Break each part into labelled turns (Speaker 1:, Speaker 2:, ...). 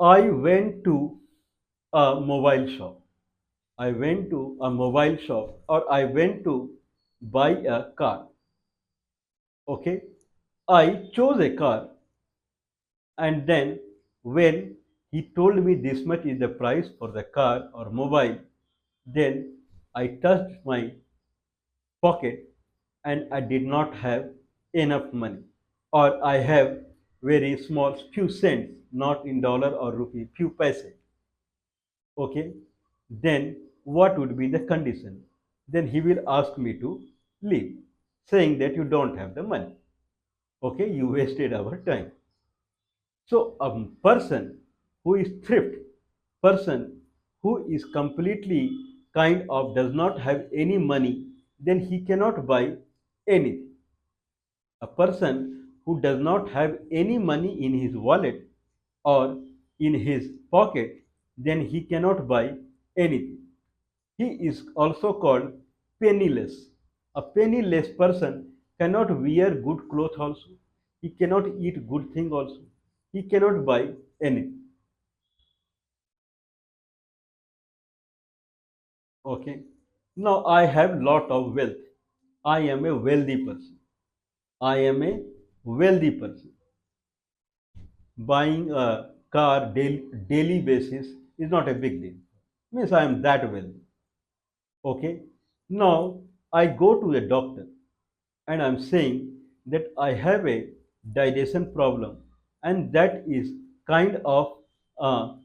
Speaker 1: I went to a mobile shop. I went to a mobile shop or I went to buy a car. Okay. I chose a car and then when he told me this much is the price for the car or mobile, then I touched my pocket and I did not have enough money or I have very small few cents, not in dollar or rupee, few paise. Okay, then what would be the condition? Then he will ask me to leave, saying that you don't have the money. Okay, you wasted our time. So a person who is thrift, person who is completely kind of does not have any money, then he cannot buy anything. A person who does not have any money in his wallet or in his pocket, then he cannot buy anything. He is also called penniless. A penniless person cannot wear good clothes also. He cannot eat good thing also. He cannot buy anything. Okay. Now I have lot of wealth. I am a wealthy person. I am a wealthy person. Buying a car daily basis is not a big deal. Means I am that wealthy. Okay. Now I go to a doctor and I'm saying that I have a digestion problem and that is kind of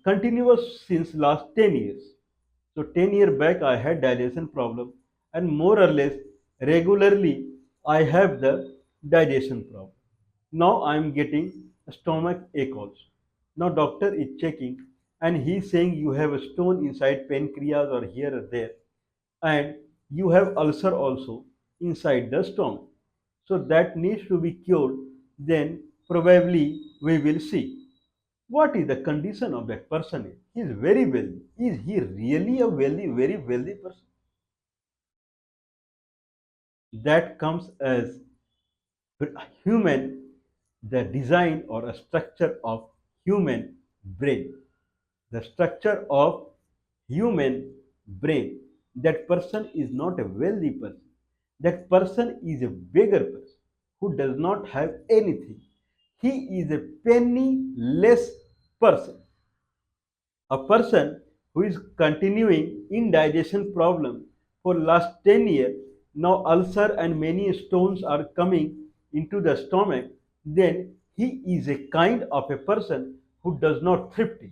Speaker 1: continuous since last 10 years. So 10 years back I had digestion problem and more or less regularly I have the digestion problem. Now I am getting a stomach ache also. Now doctor is checking and he's saying you have a stone inside pancreas or here or there and you have ulcer also inside the stomach. So that needs to be cured. Then probably we will see what is the condition of that person. He is very wealthy. Is he really a wealthy, very wealthy person? That comes as human, the design or a structure of human brain. The structure of human brain. That person is not a wealthy person. That person is a beggar person who does not have anything. He is a penniless person. A person who is continuing indigestion problem for last 10 years, now ulcer and many stones are coming into the stomach, then he is a kind of a person who does not thrifty.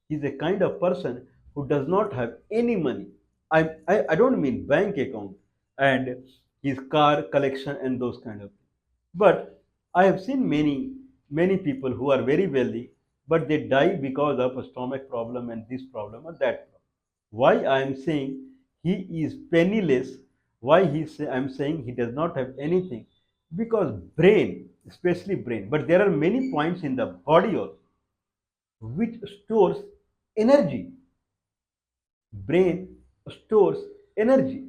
Speaker 1: He is a kind of person who does not have any money. I don't mean bank account and his car collection and those kind of things. But I have seen many people who are very wealthy, but they die because of a stomach problem and this problem or that problem. Why I am saying he is penniless? Why I am saying he does not have anything? Because brain, especially brain, but there are many points in the body also which stores energy. Brain stores energy.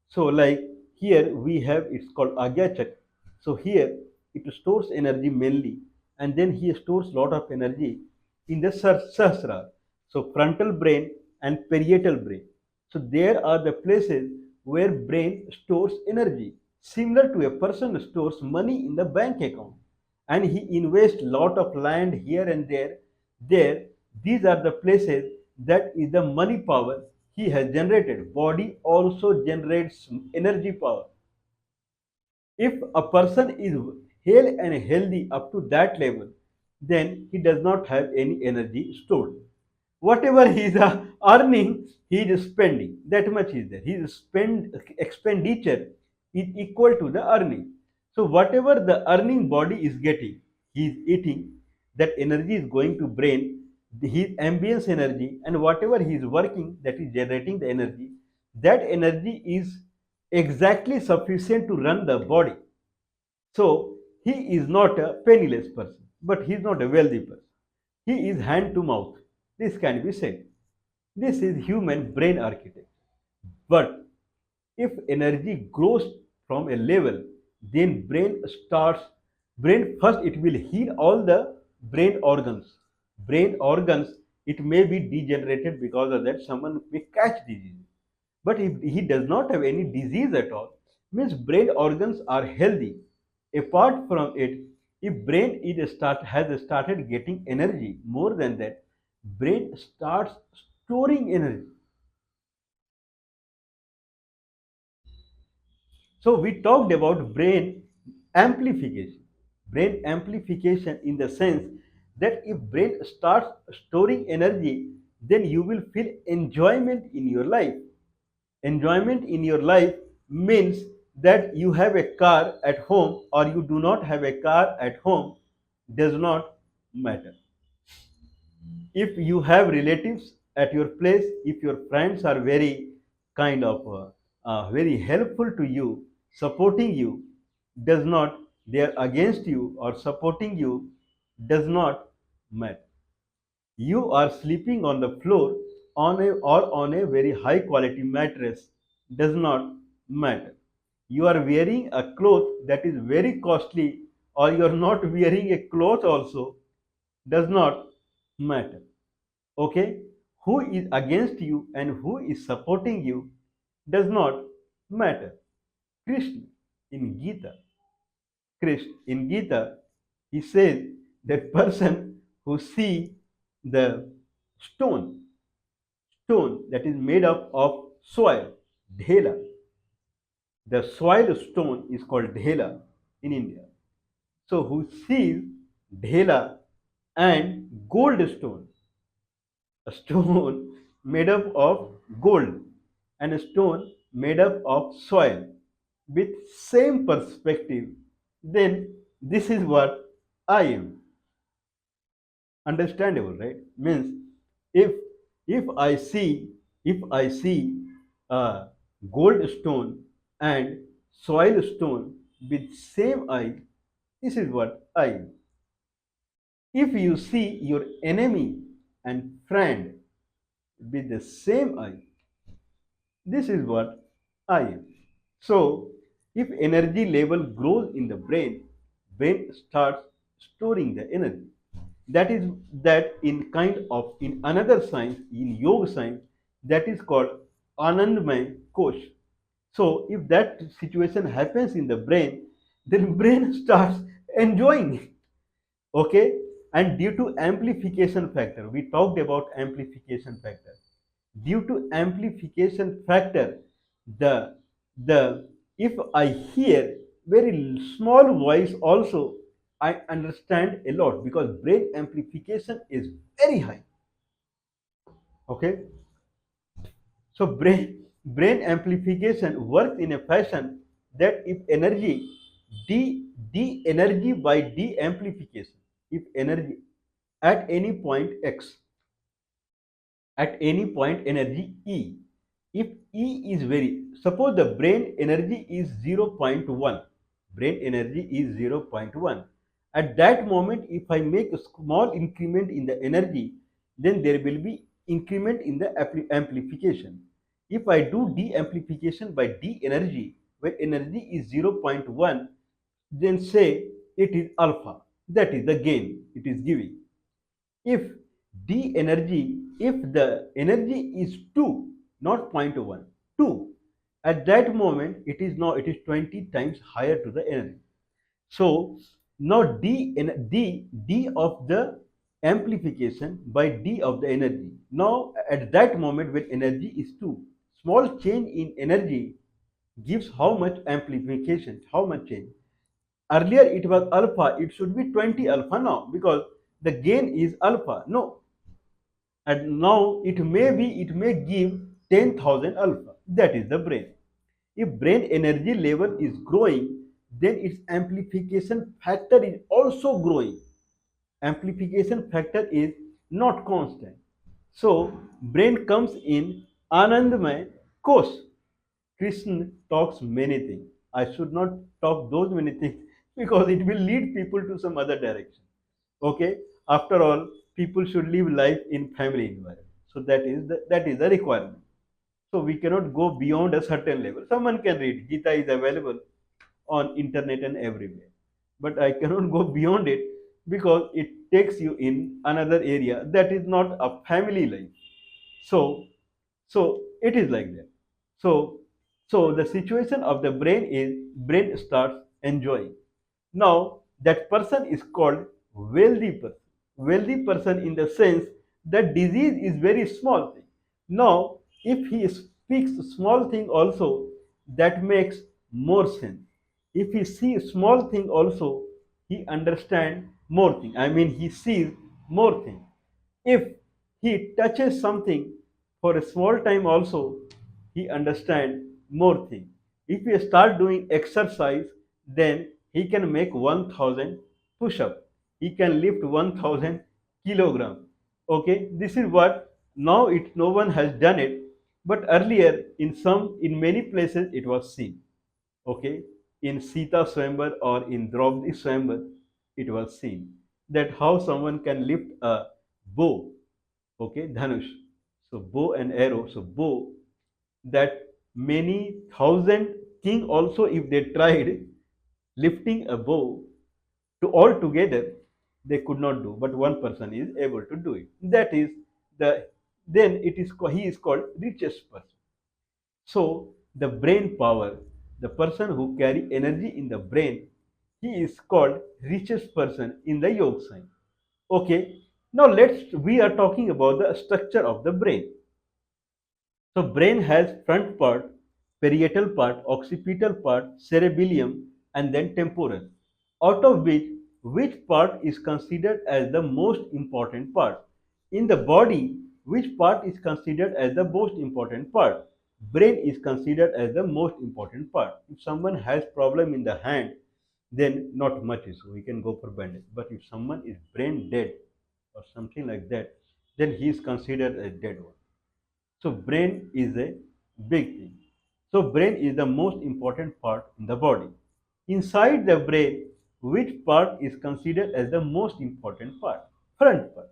Speaker 1: So like here we have it's called Agyachak. So here it stores energy mainly and then he stores lot of energy in the Sahasrara. So frontal brain and parietal brain. So there are the places where brain stores energy. Similar to a person stores money in the bank account and he invests lot of land here and there. There, these are the places that is the money power he has generated. Body also generates energy power. If a person is hale and healthy up to that level, then he does not have any energy stored. Whatever he is earning, he is spending. That much is there. His expenditure is equal to the earning. So whatever the earning body is getting, he is eating. That energy is going to brain, his ambience energy, and whatever he is working, that is generating the energy. That energy is exactly sufficient to run the body. So he is not a penniless person, but he is not a wealthy person. He is hand to mouth. This can be said. This is human brain architecture. But if energy grows from a level, then brain first it will heal all the brain organs. Brain organs it may be degenerated because of that. Someone may catch disease. But if he does not have any disease at all, means brain organs are healthy. Apart from it, if brain has started getting energy more than that, brain starts storing energy. So we talked about brain amplification. Brain amplification in the sense that if brain starts storing energy, then you will feel enjoyment in your life. Enjoyment in your life means that you have a car at home or you do not have a car at home does not matter. If you have relatives at your place, if your friends are very kind of very helpful to you, supporting you, does not, they are against you or supporting you, does not matter. You are sleeping on the floor on a or on a very high quality mattress, does not matter. You are wearing a cloth that is very costly or you are not wearing a cloth also, does not matter. Okay, who is against you and who is supporting you does not matter. Krishna in Gita, Krishna in Gita, he says that person who see the stone, stone that is made up of soil, dhela, the soil stone is called dhela in India. So who sees dhela and gold stone, a stone made up of gold and a stone made up of soil with same perspective, then this is what I am. Understandable, right? Means if if I see if I see a gold stone and soil stone with same eye, this is what I am. If you see your enemy and friend with the same eye, this is what I am. So, if energy level grows in the brain, brain starts storing the energy. That is that in kind of in another science, in yoga science, that is called Anandmay Kosh. So, if that situation happens in the brain, then brain starts enjoying. Okay, and due to amplification factor, we talked about amplification factor. Due to amplification factor, the if I hear very small voice also, I understand a lot because brain amplification is very high. Okay, so brain amplification works in a fashion that if energy d energy by d amplification, if energy at any point x, at any point energy E. If E is very, suppose the brain energy is zero point 0.1, brain energy is zero point 0.1. At that moment, if I make a small increment in the energy, then there will be increment in the amplification. If I do de-amplification by D energy, when energy is zero point 0.1, then say it is alpha. That is the gain it is giving. If d energy, if the energy is 2, not zero point 0.1, 2, at that moment it is now, it is 20 times higher to the energy. So now d of the amplification by d of the energy. Now at that moment when energy is 2, small change in energy gives how much amplification, how much change. Earlier it was alpha, it should be 20 alpha now because the gain is alpha. No, and now it may give 10,000 alpha. That is the brain. If brain energy level is growing, then its amplification factor is also growing. Amplification factor is not constant. So brain comes in Anandmay Kosh. Krishna talks many things. I should not talk those many things because it will lead people to some other direction. Okay, after all, people should live life in family environment. So that is the requirement. So we cannot go beyond a certain level. Someone can read Gita, is available on internet and everywhere, but I cannot go beyond it because it takes you in another area that is not a family life. So, so it is like that. So, so the situation of the brain is brain starts enjoying. Now that person is called wealthy person. Wealthy person in the sense that disease is very small thing. Now, if he speaks small thing also, that makes more sense. If he sees small thing also, he understand more thing. I mean, he sees more thing. If he touches something for a small time also, he understand more thing. If he start doing exercise, then he can make 1000 push up. He can lift 1000 kilogram. Okay, this is what now it no one has done it, but earlier in many places it was seen. Okay, in Sita Swayamvar or in Draupadi Swayamvar, it was seen that how someone can lift a bow. Okay, dhanush, so bow and arrow, so bow, that many thousand king also if they tried lifting a bow to all together, they could not do, but one person is able to do it. That is the, then it is he is called richest person. So the brain power, the person who carry energy in the brain, he is called richest person in the yoga science. Okay, now we are talking about the structure of the brain. So brain has front part, parietal part, occipital part, cerebellum, and then temporal. Out of which part is considered as the most important part? In the body, which part is considered as the most important part? Brain is considered as the most important part. If someone has problem in the hand, then not much issue. We can go for bandage. But if someone is brain dead or something like that, then he is considered a dead one. So brain is a big thing. So brain is the most important part in the body. Inside the brain, which part is considered as the most important part? Front part.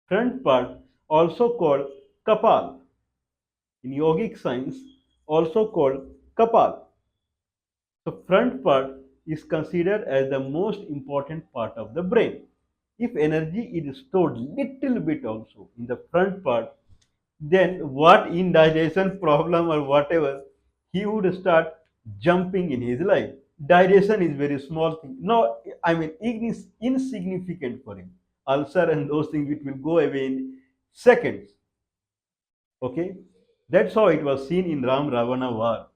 Speaker 1: Front part, also called kapal. In yogic science, also called kapal. So front part is considered as the most important part of the brain. If energy is stored little bit also in the front part, then what indigestion problem or whatever, he would start jumping in his life. Digestion is very small thing. No, I mean it is insignificant for him. Ulcer and those things it will go away in seconds. Okay, that's how it was seen in Ram Ravana war.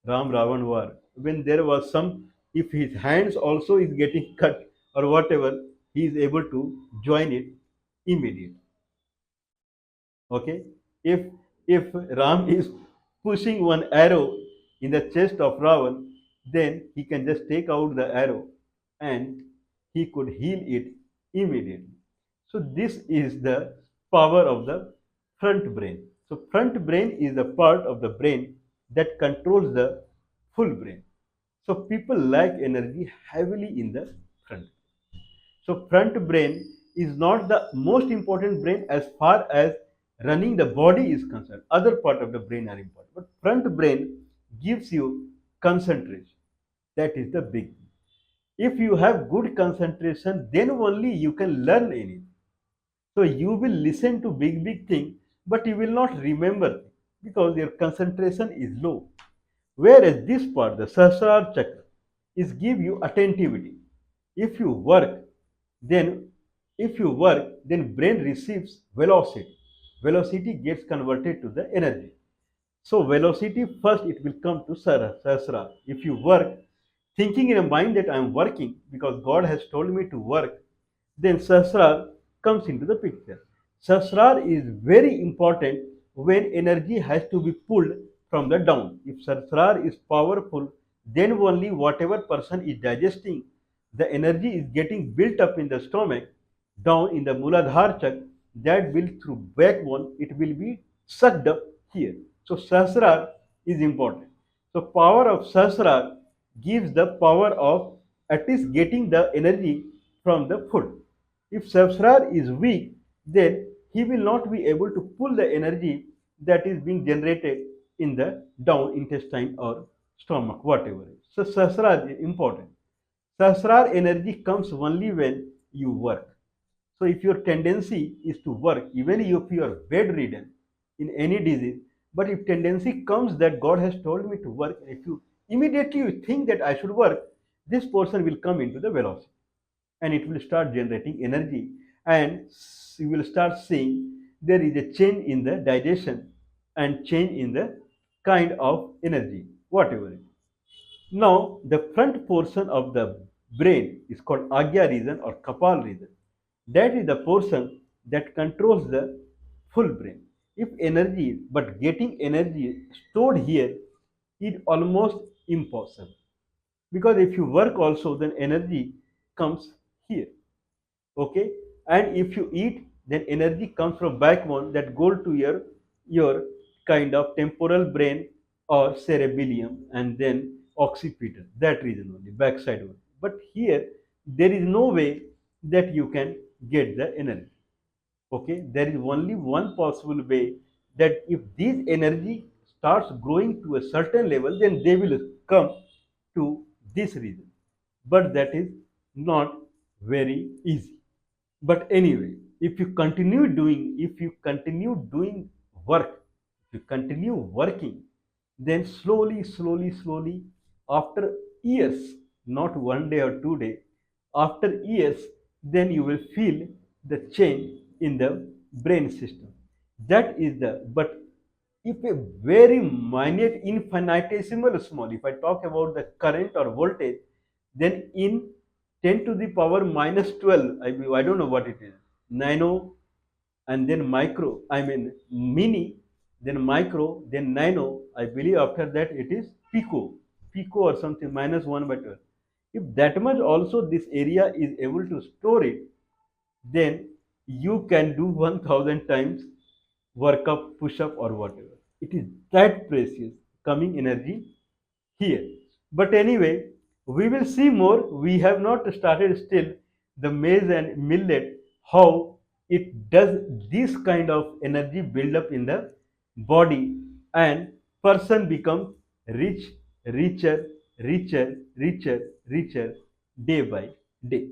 Speaker 1: Ram Ravan war. When there was some, if his hands also is getting cut or whatever, he is able to join it immediately. Okay, if Ram is pushing one arrow in the chest of Ravan, then he can just take out the arrow and he could heal it immediately. So this is the power of the front brain. So front brain is the part of the brain that controls the full brain. So people lack energy heavily in the front. So front brain is not the most important brain as far as running the body is concerned. Other part of the brain are important. But front brain gives you concentration. That is the big thing. If you have good concentration, then only you can learn anything. So you will listen to big thing, but you will not remember because your concentration is low. Whereas this part, the Sahasrara chakra, is give you attentivity. If you work, then then brain receives velocity. Velocity gets converted to the energy. So velocity first it will come to Sahasrara. If you work, thinking in a mind that I am working because God has told me to work, then Sahasrara comes into the picture. Sahasrara is very important when energy has to be pulled from the down. If Sahasrara is powerful, then only whatever person is digesting, the energy is getting built up in the stomach, down in the Muladhara chakra, that will through backbone, it will be sucked up here. So Sahasrara is important. So power of Sahasrara gives the power of at least getting the energy from the food. If Sahasrara is weak, then he will not be able to pull the energy that is being generated in the down intestine or stomach, whatever. So Sahasrara is important. Sahasrar energy comes only when you work. So if your tendency is to work, even if you are bedridden in any disease, but if tendency comes that God has told me to work, if you immediately you think that I should work, this person will come into the velocity and it will start generating energy, and you will start seeing there is a change in the digestion and change in the kind of energy, whatever it is. Now, the front portion of the brain is called Agya region or Kapal region. That is the portion that controls the full brain. If energy, but getting energy stored here is almost impossible, because if you work also, then energy comes here. Okay, and if you eat, then energy comes from backbone that go to your kind of temporal brain or cerebellum, and then occipital, that region only, backside one. But here there is no way that you can get the energy. Okay, there is only one possible way, that if this energy starts growing to a certain level, then they will come to this region, but that is not very easy. But anyway, if you continue doing work, if you continue working, then slowly, slowly, slowly, after years, not one day or 2 day, after years, then you will feel the change in the brain system. That is the, but if a very minute, infinitesimal small, if I talk about the current or voltage, then in 10 to the power minus 12, I don't know what it is, nano, and then micro, I mean mini, then micro, then nano, I believe after that it is pico or something, minus 1 by 12. If that much also this area is able to store it, then you can do 1000 times work up, push up, or whatever. It is that precious coming energy here. But anyway, we will see more. We have not started still the maize and millet, how it does this kind of energy build up in the body, and person becomes rich, richer, richer, richer, richer day by day.